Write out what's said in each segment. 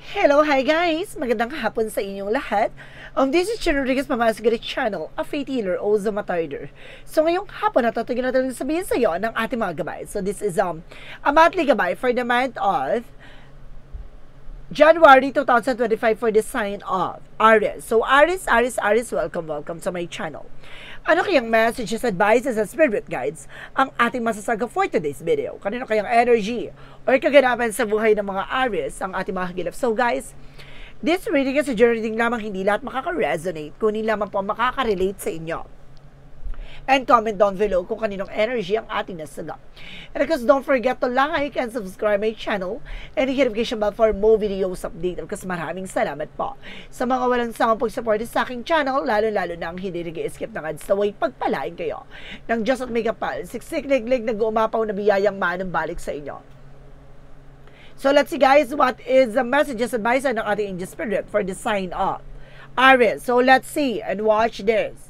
Hello, hi guys! Magandang hapon sa inyong lahat. This is Chen Rodriguez, Mama Asgarit Channel, a faith healer o Zamatarder. So ngayong hapon, natutugin natin sabihin sa iyo ng ating mga gabay. So this is a monthly gabay for the month of January 2025 for the sign of Aries. So Aries, welcome to my channel. Ano kayang messages, advices, and spirit guides ang ating masasaga for today's video? Kanino kayang energy or kaganapan sa buhay ng mga Aries ang ating mga hagilap? So guys, this reading is a journey lamang, hindi lahat makaka-resonate, kunin lamang po makaka-relate sa inyo. And comment down below kung kaninong energy ang ating nasaga. And of course, don't forget to like and subscribe my channel and hit notification bell for more videos update. Of course, maraming salamat po sa mga walang samang pag-support sa aking channel, lalo-lalo na ang hindi nag-i-skip ng ads. Naway pagpalain kayo ng Diyos at may kapal, siksik, liglig, nag-uumapaw na biyayang manang balik sa inyo. So let's see guys, what is the messages advice ng ating angel spirit for the sign of Aries. So let's see and watch this.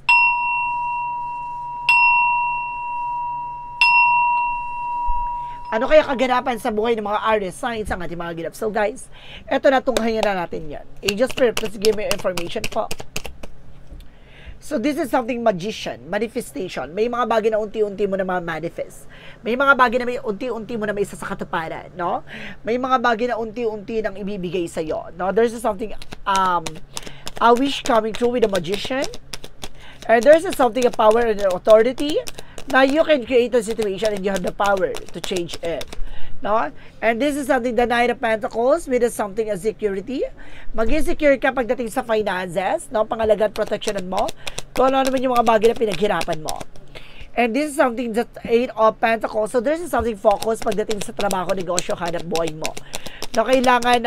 Ano kaya kaganapan sa buhay ng mga Aries signs ang ating mga ginap? So guys, eto na, tunghayan na natin yan. Angel Spirit, please give me information po. So this is something magician, manifestation. May mga bagay na unti-unti mo na ma-manifest. May mga bagay na may unti-unti mo na may isa sa katuparan, no? May mga bagay na unti-unti nang ibibigay sa'yo, no? There's something, a wish coming true with a magician. And there's something, a power and an authority. Now, you can create a situation and you have the power to change it. No? And this is something, the Knight of Pentacles with something as security. Maging secure ka pagdating sa finances, no? Pangalaga at protectionan mo. Kung ano naman yung mga bagay na pinaghirapan mo. And this is something that Eight of Pentacles. So, there's something focus pagdating sa trabaho, negosyo, hanap buhay mo. Na kailangan,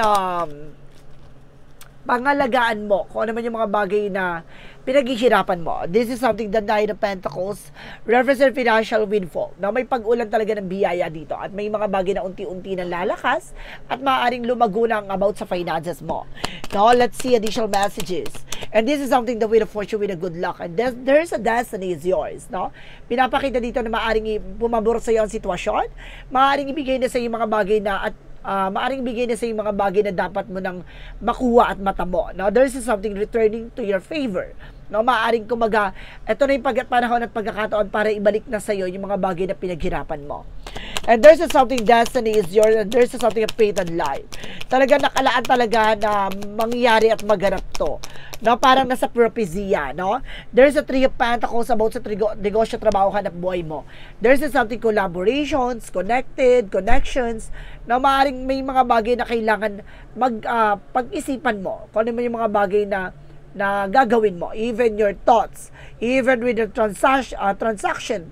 pangalagaan mo kung ano man yung mga bagay na pinaghihirapan mo. This is something, the Nine of Pentacles represent financial windfall. Na may pag-ulan talaga ng biyaya dito at may mga bagay na unti-unti nang lalakas at maaaring lumago na about sa finances mo. Now, let's see additional messages. And this is something, the Wheel of Fortune with a good luck. And there's a destiny is yours. No? Pinapakita dito na maaaring pumabor sa iyo ang sitwasyon. Maaaring ibigay na sa iyo mga bagay na at maaring bigay na sa yung mga bagay na dapat mo nang makuha at matamo. Now, there's something returning to your favor. No, maaring kumaga, ito na yung panahon at pagkakataon para ibalik na sa iyo yung mga bagay na pinaghirapan mo. And there's something, destiny is yours, and there's something, a fate and life. Talaga nakalaan talaga na mangyari at maganap to. No, parang nasa prophecia, no? There's a Three of Pentacles about sa negosyo, trabaho, hanap buhay mo. There's something, collaborations, connections, na maaaring may mga bagay na kailangan pag-isipan mo. Kung ano yung mga bagay na gagawin mo, even your thoughts, even with the transaction,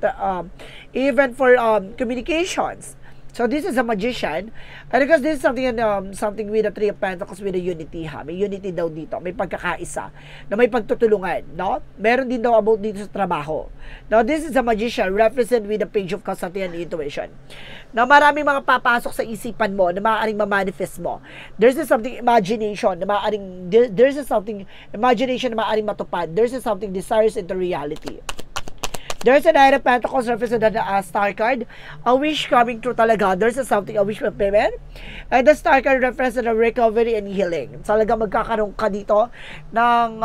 even for communications. So this is a magician, and because this is something with the Three of Pentacles with a unity, ha? May unity daw dito, may pagkakaisa, na may pagtutulungan, no? Meron din daw about dito sa trabaho. Now, this is a magician, represent with the Page of Cups and intuition. Now, maraming mga papasok sa isipan mo na maaaring ma-manifest mo. There's something imagination na maaaring, there's something imagination na maaaring matupad. There's something desires into reality. There's a Knight of Pentacles represented as Star card. A wish coming true talaga. There's something, a wish fulfillment. And the Star card represents a recovery and healing. Talaga magkakaroon ka dito ng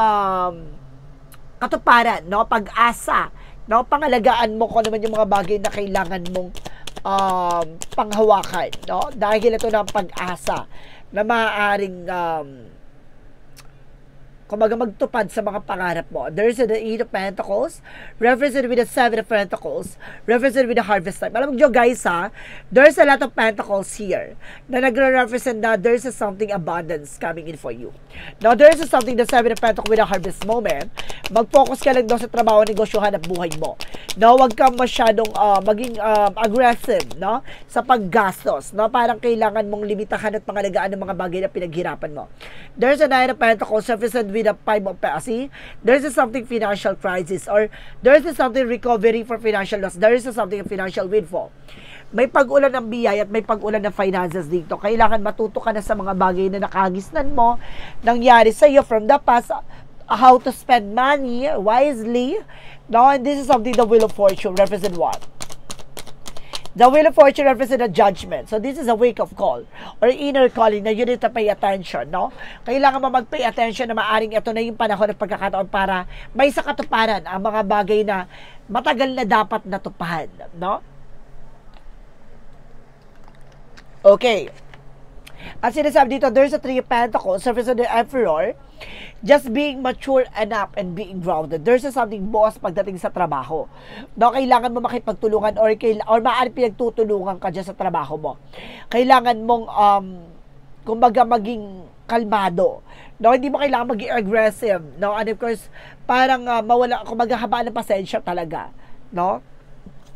katuparan, no? Pag-asa, no? Pangalagaan mo kung naman yung mga bagay na kailangan mong panghawakan, no? Dahil ito ng pag-asa na maaaring kumaga magtupad sa mga pangarap mo. There's the Eight of Pentacles, represented with the Seven of Pentacles, represented with the harvest time. Alam mo guys ha, there's a lot of Pentacles here na nagre-represent na there's something abundance coming in for you. Now, there's something, the Seven of Pentacles with a harvest moment. Mag-focus ka lang daw sa trabaho, negosyo, hanap buhay mo. No, wag kang masyadong maging aggressive, no, sa paggastos, no, parang kailangan mong limitahan at pangalagaan ng mga bagay na pinaghirapan mo. There's a Nine of Pentacles represented with a Five of Pentacles. There's something financial crisis, or there's something recovery for financial loss. There is something financial windfall. May pag-ulan ng biyaya at may pag-ulan ng finances dito. Kailangan matuto ka na sa mga bagay na nakagisnan mo, nangyari sa iyo from the past, how to spend money wisely. No, and this is something, the Wheel of Fortune represent what? The Wheel of Fortune represents a judgment. So this is a wake-up call or inner calling na you need to pay attention, no? Kailangan mo mag-pay attention na maaring ito na yung panahon ng pagkakataon para may sa katuparan ang mga bagay na matagal na dapat natupahan, no? Okay. At sinasabi dito, there's a Three of Pentacles, Surface of the Emperor, just being mature enough and being grounded. There's something boss pagdating sa trabaho. No, kailangan mo makipagtulungan or maaari pinagtutulungan ka dyan sa trabaho mo. Kailangan mong, kumbaga, maging kalmado. No, hindi mo kailangan maging aggressive. No, and of course, parang mawala, kumbaga, haba ng pasensya talaga. No?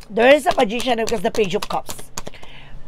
There is a Magician because the Page of Cups.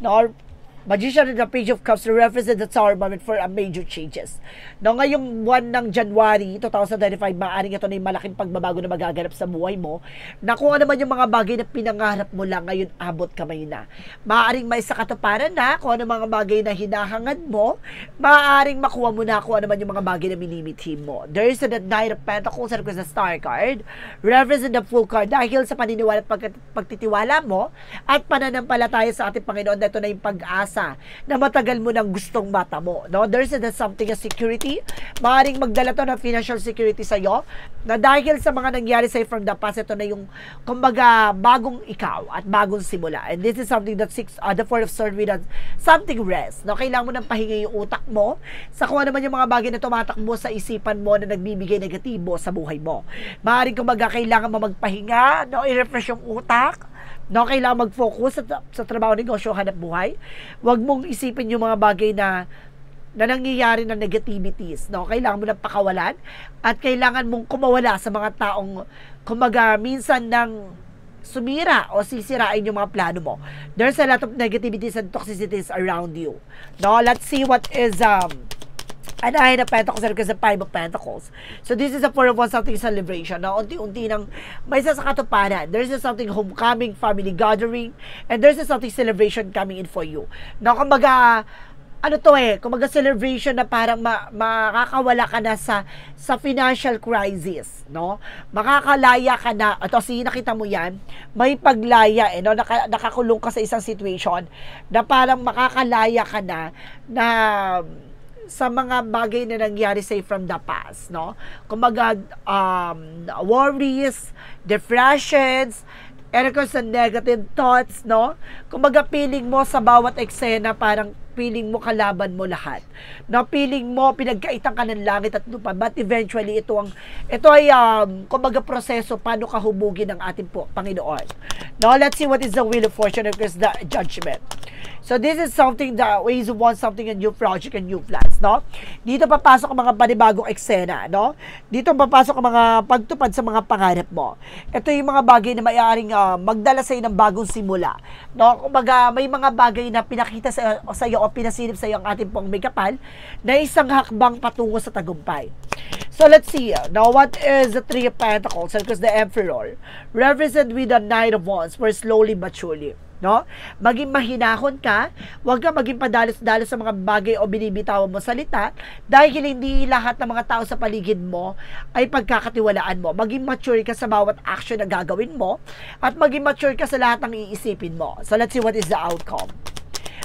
No, Magician in the Page of Cups represent the tower moment for a major changes. No, ngayong buwan ng January 2025, maaaring ito na yung malaking pagbabago na magaganap sa buhay mo, na kung ano man yung mga bagay na pinangarap mo lang, ngayon abot kamay na. Maaaring may sa katuparan na, kung ano mga bagay na hinahangad mo, maaaring makuha mo na kung ano man yung mga bagay na minimitin mo. There is the Knight of Pentacles and the Star card, represent the Full card, dahil sa paniniwala at pagtitiwala mo, at pananampalataya sa ating Panginoon, na ito na yung pag-asa na matagal mo nang gustong mata mo. No? There's something as security. Maaaring magdala to ng financial security sa iyo na dahil sa mga nangyari sa'yo from the past, ito na yung, kumbaga, bagong ikaw at bagong simula. And this is something that the Four of Swords with something rest. No? Kailangan mo nang pahinga yung utak mo sa kung ano man yung mga bagay na tumatakbo sa isipan mo na nagbibigay negatibo sa buhay mo. Maaaring, kumbaga, kailangan mo magpahinga, no? I-refresh yung utak. No, kailangan mag-focus sa trabaho, negosyo, hanap buhay. Huwag mong isipin yung mga bagay na nangyayari ng negativities. No, kailangan mo nang pakawalan at kailangan mong kumawala sa mga taong, kumbaga, minsan nang sumira o sisirain yung mga plano mo. There's a lot of negativities and toxicities around you. No, let's see what is an Nine of Pentacles and the Five of Pentacles. So this is a Four of Wands, something celebration. Na unti-unti nang may sa katuparan. There's something homecoming, family gathering, and there's something celebration coming in for you. Na kumbaga, ano to kumbaga celebration na parang makakawala ka na sa financial crisis, no? Makakalaya ka na, at nakita mo yan, may paglaya, no? Nakakulong ka sa isang situation na parang makakalaya ka na sa mga bagay na nangyari say from the past, no? Kumbaga, worries, depressions, and of course, negative thoughts, no? Kumbaga, feeling mo sa bawat eksena, parang feeling mo kalaban mo lahat. No, feeling mo pinagkaitan ka ng langit at lupa, but eventually ito ay kumbaga proseso paano ka hubugin ng ating Panginoon. Now, let's see what is the Wheel of Fortune and the Judgment. So this is something that ways you want something, a new project and new plans, no? Dito papasok ang mga panibagong eksena, no? Dito papasok ang mga pagtupad sa mga pangarap mo. Ito yung mga bagay na maaaring magdala sa iyo ng bagong simula, no? Kumbaga, may mga bagay na pinakita sa iyo o pinasilip sa iyo ang ating pong may kapal na isang hakbang patungo sa tagumpay. So let's see now what is the Three of Pentacles because the Emperor represent with the Knight of Wands for slowly but surely. No? Maging mahinahon ka, huwag ka maging padalos-dalos sa mga bagay o binibitawan mo salita dahil hindi lahat ng mga tao sa paligid mo ay pagkakatiwalaan mo. Maging mature ka sa bawat action na gagawin mo at maging mature ka sa lahat ng iisipin mo. So let's see what is the outcome.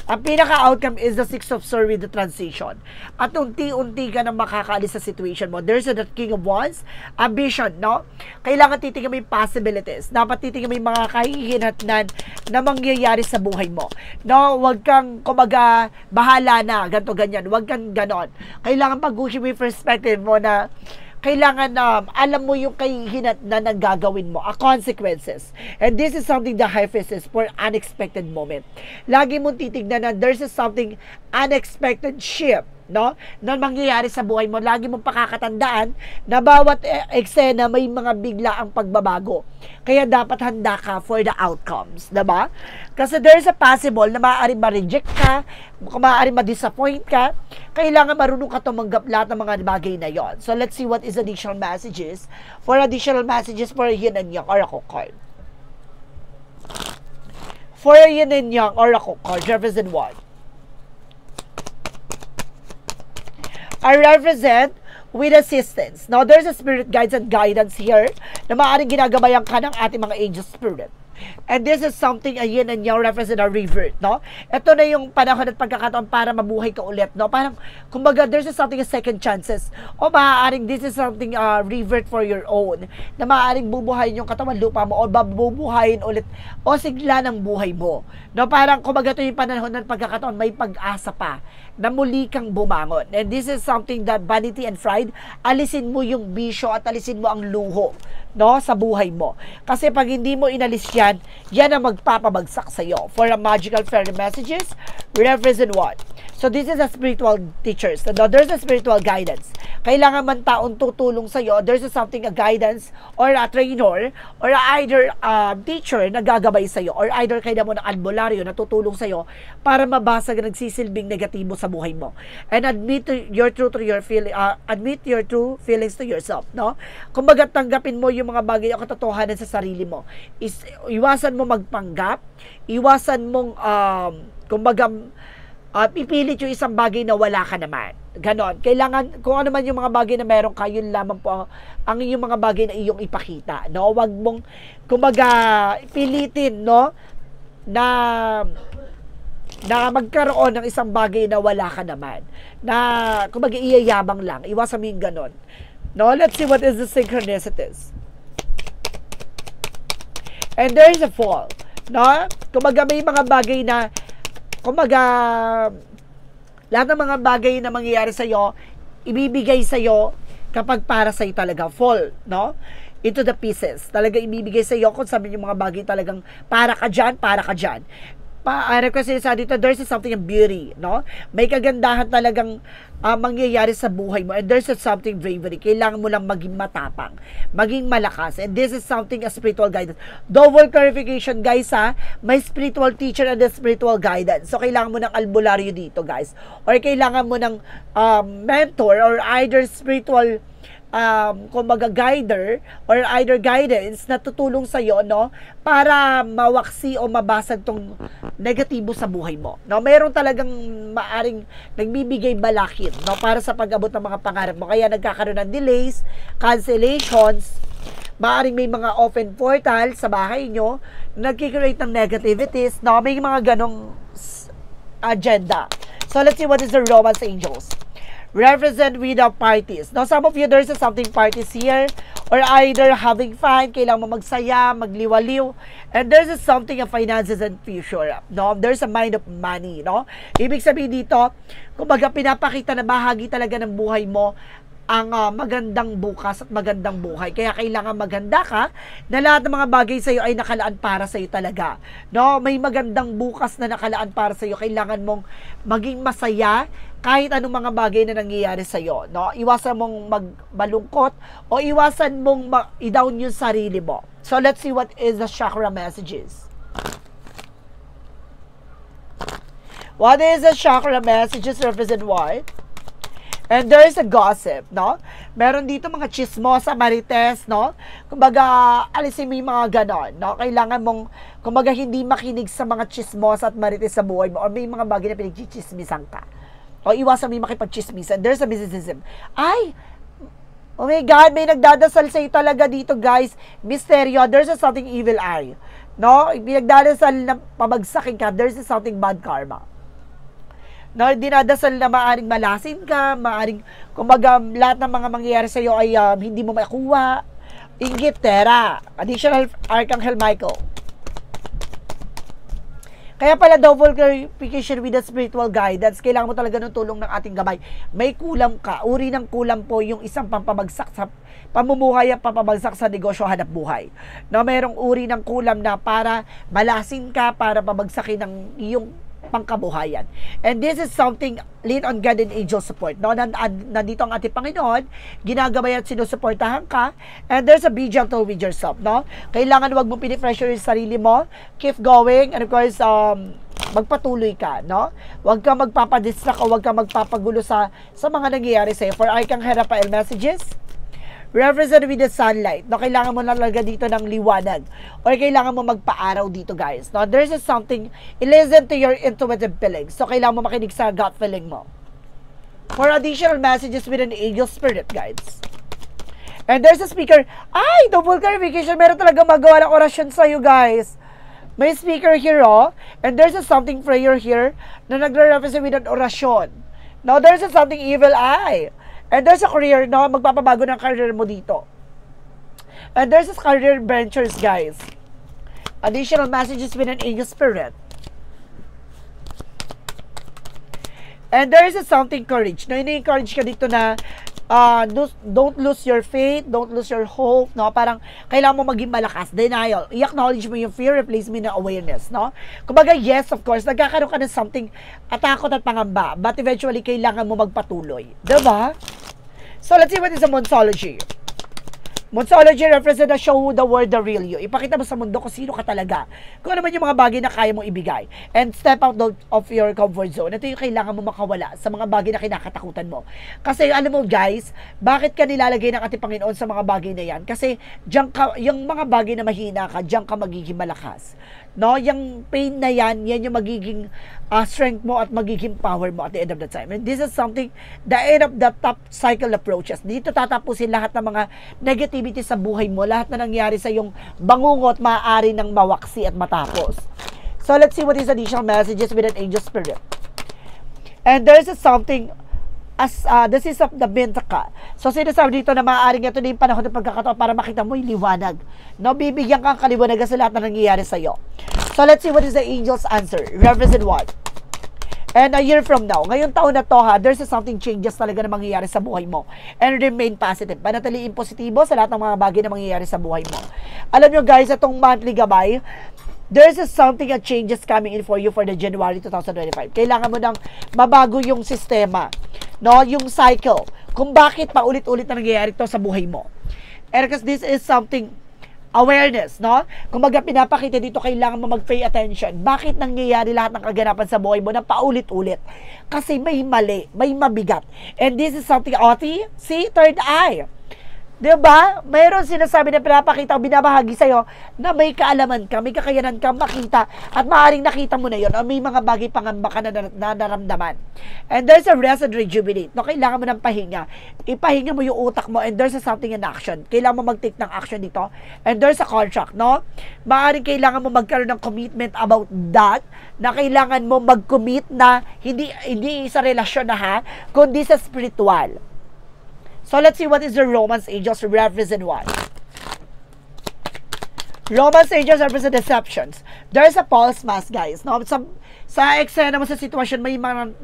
Ang pinaka-outcome is the Six of Swords with the transition. At unti-unti ka na makakaalis sa situation mo. There's the King of Wands, ambition, no? Kailangan titingnan mo yung possibilities. Dapat titingnan mo yung mga kahihinatnan na mangyayari sa buhay mo. No? Huwag kang, kumaga, bahala na, ganto ganyan. Huwag kang ganon. Kailangan pag-usin mo yung perspective mo na kailangan na alam mo yung kahihinat na gagawin mo, consequences. And this is something the High Priestess for unexpected moment. Lagi mong titignan na there's something unexpected shift, no? Na mangyayari sa buhay mo. Lagi mong pakakatandaan na bawat eksena may mga biglaang pagbabago. Kaya dapat handa ka for the outcomes, diba? Kasi there's a possible na maaari ma-reject ka, maaari ma-disappoint ka. Kailangan marunong ka tumanggap lahat ng mga bagay na yon. So let's see what is additional messages for Yin and Yang Oracle card. For Yin and Yang Oracle card, represent what? I represent with assistance. Now, there's a spirit guides and guidance here na maaaring ginagabayan ka ng ating mga angel spirit. And this is something, ayun, and yung reference na revert, no? Ito na yung panahon at pagkakataon para mabuhay ka ulit, no? Parang, kumbaga, there's something a second chances. O maaaring this is something revert for your own. Na maaaring bubuhayin yung katawan lupa mo o babubuhayin ulit o sigla ng buhay mo. No? Parang, kumbaga, ito yung panahon at pagkakataon, may pag-asa pa na muli kang bumangon. And this is something that vanity and pride, alisin mo yung bisyo at alisin mo ang luho, no, sa buhay mo. Kasi pag hindi mo inalis yan, yan ang magpapabagsak sa iyo. For a magical fairy messages, represent what? So this is a spiritual teachers. So there's a spiritual guidance. Kailangan man taong tutulong sa iyo, there's something a guidance or a trainer or either teacher na gagabay sa iyo or either kailangan mo ng albularyo na tutulong sa iyo para mabasag ang nagsisilbing negatibo sa buhay mo. And admit your true feelings to yourself, no? Kumbaga tanggapin mo yung mga bagay o katotohanan sa sarili mo. Iwasan mo magpanggap, iwasan mong kumbaga pipilit yung isang bagay na wala ka naman. Ganon. Kailangan, kung ano man yung mga bagay na meron ka, yun lamang po ang yung mga bagay na iyong ipakita. No? Huwag mong, kumbaga, pilitin, no? Na magkaroon ng isang bagay na wala ka naman. Na, kumbaga, iyayabang lang. Iwasan mo yung ganon. No? Let's see what is the synchronicities. And there is a fall. No? Kumbaga, may mga bagay na kumbaga, lahat ng mga bagay na mangyayari sa iyo, ibibigay sa iyo kapag para sa iyo talaga fall, no? Into the pieces. Talaga ibibigay sa iyo kung sabi yung mga bagay talagang para ka dyan, para ka dyan. Request sa dito, there's something in beauty, no? May kagandahan talagang mangyayari sa buhay mo, and there's something bravery. Kailangan mo lang maging matapang, maging malakas, and this is something a spiritual guidance. Double clarification, guys, ha? May spiritual teacher and the spiritual guidance. So, kailangan mo ng albularyo dito, guys. Or kailangan mo ng mentor or either spiritual kumbaga guider or either guidance na tutulong sa iyo, no, para mawaksi o mabasag tong negatibo sa buhay mo, no. Mayroon talagang maaring nagbibigay balakid, no, para sa pag-abot ng mga pangarap mo, kaya nagkakaroon ng delays, cancellations, maaring may mga open portal sa bahay nyo, nagkikreate ng negativities, no, may mga ganong agenda. So let's see what is the Romance Angels represent without parties. Now, some of you, there's something parties here, or either having fun, kailangan mo magsaya, magliwaliw, and there's something of finances and future. No? There's a mind of money. No? Ibig sabihin dito, kumbaga pinapakita na bahagi talaga ng buhay mo ang magandang bukas at magandang buhay. Kaya kailangan maganda ka na lahat ng mga bagay sa iyo ay nakalaan para sa iyo talaga. No, may magandang bukas na nakalaan para sa iyo. Kailangan mong maging masaya kahit anong mga bagay na nangyayari sa iyo. No, iwasan mong magbalungkot o iwasan mong i-down yung sarili mo. So let's see what is the chakra messages. What is the chakra messages represent what? And there is a gossip, no? Meron dito mga chismosa, marites, no? Kumbaga, alisin mo yung mga ganon, no? Kailangan mong, kumbaga, hindi makinig sa mga chismosa at marites sa buhay mo or may mga bagay na pinagchichismisan ka. O iwasan mo yung makipagchismisan. There's a mysticism. Ay! Oh my God, may nagdadasal sa'yo talaga dito, guys. Misteryo. There's a something evil eye. No? Pinagdadasal na pabagsakin ka. There's a something bad karma. No, dinadasal na maaring malasin ka, maaring, kumbaga, lahat ng mga mangyayari sa iyo ay hindi mo makuha. Inggit, Tera. Additional Archangel Michael. Kaya pala double clarification with the spiritual guidance. Kailangan mo talaga ng tulong ng ating gabay. May kulam ka. Uri ng kulam po yung isang pampabagsak sa pamumuhay at pampabagsak sa negosyo hanap buhay. No, mayroong uri ng kulam na para malasin ka, para pabagsakin ng iyong pangkabuhayan. And this is something lean on God and angel support. No, nandito ang ating Panginoon, ginagabay at sinusuportahan ka, and there's a be gentle with yourself, no? Kailangan wag mong pinipressure yung sarili mo, keep going, and of course, magpatuloy ka, no? Wag kang magpapadistract o wag kang magpapagulo sa mga nangyayari sa'yo. For Archangel Raphael messages, represent with the sunlight. No, kailangan mo nalaga dito ng liwanag. Or kailangan mo magpa-araw dito, guys. No, there's something, listen to your intuitive feelings. So, kailangan mo makinig sa gut feeling mo. For additional messages with an angel spirit, guys. And there's a speaker. Ay, double clarification. Meron talaga magawa ng orasyon sa'yo, guys. May speaker here, oh, and there's a something prayer here na nagre-represent with an orasyon. Now, there's a something evil eye. And there's a career, no, magpapabago ng career mo dito. And there's a career ventures, guys. Additional messages with an angel spirit. And there is a something courage. Na ini-encourage ka dito na don't lose your faith, don't lose your hope, no? Parang kailangan mo maging malakas. Denial. I-acknowledge mo yung fear, replace mo ng awareness, no? Kumbaga, yes, of course, nagkakaroon ka ng something takot at pangamba, but eventually, kailangan mo magpatuloy. Diba? So, let's see what is the Monsology. Monsology represent na show the world the real you. Ipakita mo sa mundo kung sino ka talaga. Kung ano man yung mga bagay na kaya mong ibigay. And step out of your comfort zone. Ito yung kailangan mo makawala sa mga bagay na kinakatakutan mo. Kasi alam mo guys, bakit ka nilalagay ng ating Panginoon sa mga bagay na yan? Kasi diyan ka, yung mga bagay na mahina ka, diyan ka magiging malakas. No, yung pain na yan yung magiging strength mo at magiging power mo at the end of the time. And this is something, the end of the top cycle approaches. Dito tatapusin lahat ng mga negativity sa buhay mo, lahat na nangyari sa yung bangungot, maaari ng mawaksi at matapos. So let's see what is additional messages with an angel spirit. And there's something as this is of the Bintaka. So sinasabi dito na maaaring ito na yung panahon ng pagkakataon para makita mo yung liwanag. No, bibigyan kang kaliwanagan sa lahat na nangyayari sa iyo. So let's see what is the angel's answer. Represent what? And a year from now, ngayong taon na to ha, there's something changes talaga na mangyayari sa buhay mo. And remain positive. Panatiliin positibo sa lahat ng mga bagay na mangyayari sa buhay mo. Alam nyo guys, itong monthly gabay, there's something that changes coming in for you for the January 2025. Kailangan mo nang mabago yung sistema, no, yung cycle, kung bakit paulit-ulit na nangyayari ito sa buhay mo. And because this is something awareness, no? Kung baga pinapakita dito, kailangan mo mag-pay attention. Bakit nangyayari lahat ng kaganapan sa buhay mo na paulit-ulit? Kasi may mali, may mabigat. And this is something, see, third eye. Diba? Mayroon sinasabi na pinapakita o binabahagi sa'yo na may kaalaman ka, may kakayanan ka makita at maaaring nakita mo na yon o may mga bagay pangamba ka na naramdaman. And there's a rest and rejuvenate. No, kailangan mo ng pahinga. Ipahinga mo yung utak mo and there's a something in action. Kailangan mo mag-take ng action dito. And there's a contract, no? Maaaring kailangan mo magkaroon ng commitment about that, na kailangan mo mag-commit na hindi sa relasyon na ha, kundi sa spiritual. So let's see what is the Romance Angels represent what? Romance Angels represent deceptions. There's a false mask, guys. No? Sa eksena mo sa sitwasyon,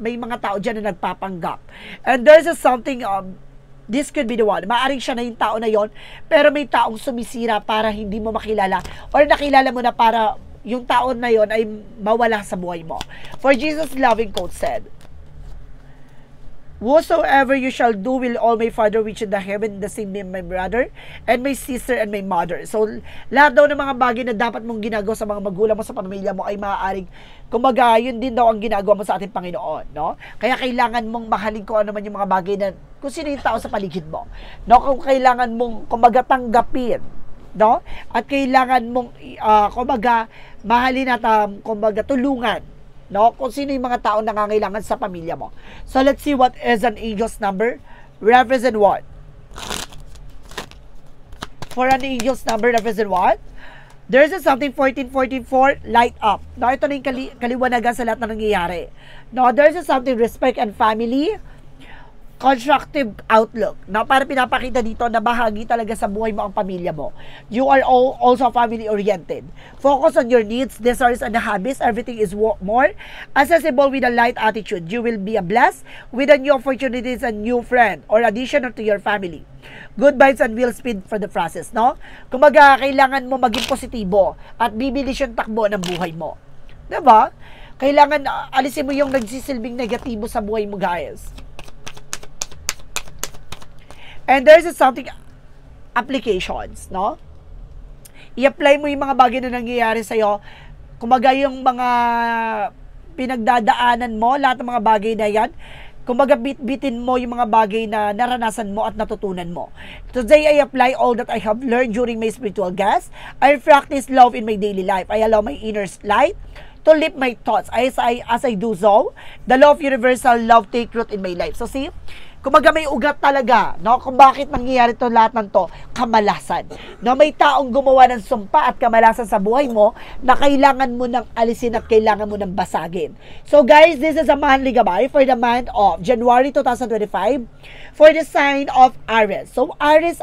may mga tao dyan na nagpapanggap. And there's a something, this could be the one. Maaring siya na yung tao na yon, pero may taong sumisira para hindi mo makilala or nakilala mo na para yung tao na yon ay mawala sa buhay mo. For Jesus' loving quote said, "Whatsoever you shall do will all my Father which in the heaven, the same name my brother, and my sister, and my mother." So, lahat daw ng mga bagay na dapat mong ginagawa sa mga magulang mo, sa pamilya mo, ay maaaring, kumbaga, yun din daw ang ginagawa mo sa ating Panginoon, no? Kaya kailangan mong mahalin ko ano man yung mga bagay na, kung sino yung tao sa paligid mo, no? Kung kailangan mong, kumbaga, tanggapin, no? At kailangan mong, kumbaga, mahalin at, kumbaga, tulungan, no? Kung sino yung mga tao nangangailangan sa pamilya mo. So, let's see what is an angel's number. Represent what? For an angel's number, represent what? There's a something 1444, light up. No, ito na yung kaliwanagan sa lahat na nangyayari. No, there's a something respect and family, constructive outlook. Na para pinapakita dito na bahagi talaga sa buhay mo ang pamilya mo. You are also family-oriented. Focus on your needs, desires, and habits. Everything is more accessible with a light attitude. You will be blessed with a new opportunities and new friend or addition to your family. Good vibes and will speed for the process, no? Kumbaga, kailangan mo maging positibo at bibilis yung takbo ng buhay mo. Diba? Kailangan alisin mo yung nagsisilbing negatibo sa buhay mo, guys. And there's something applications, no? I-apply mo yung mga bagay na nangyayari sa'yo. Kumbaga yung mga pinagdadaanan mo, lahat ng mga bagay na yan, kumbaga bitin mo yung mga bagay na naranasan mo at natutunan mo. Today, I apply all that I have learned during my spiritual quest. I practice love in my daily life. I allow my inner light to lift my thoughts. As I do so, the law of universal love take root in my life. So see, Kumaga may ugat talaga, no? Kung bakit nangyayari to lahat ng to, kamalasan. No, may taong gumawa ng sumpa at kamalasan sa buhay mo na kailangan mo nang alisin at kailangan mo nang basagin. So guys, this is a monthly gabay for the month of January 2025 for the sign of Aries. So Aries,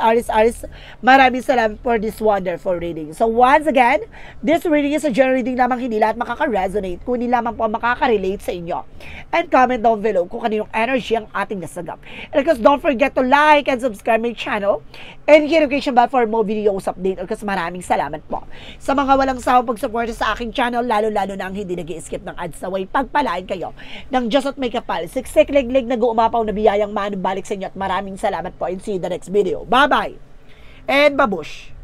maraming salamat for this wonderful reading. So once again, this reading is a general reading lamang, hindi lahat makaka-resonate, kundi lamang po makaka-relate sa inyo. And comment down below kung kaninong energy ang ating nasagap. And of course, don't forget to like and subscribe my channel and hit notification bell for more videos update. Of course, maraming salamat po sa mga walang sawang pagsuporta sa aking channel, lalo-lalo na ang hindi nag-i-skip ng ads na way. Pagpalain kayo ng Diyos at may kapal, siksik, legleg, nag-uumapaw na biyayang manubalik sa inyo at maraming salamat po and see you in the next video. Bye-bye and babush!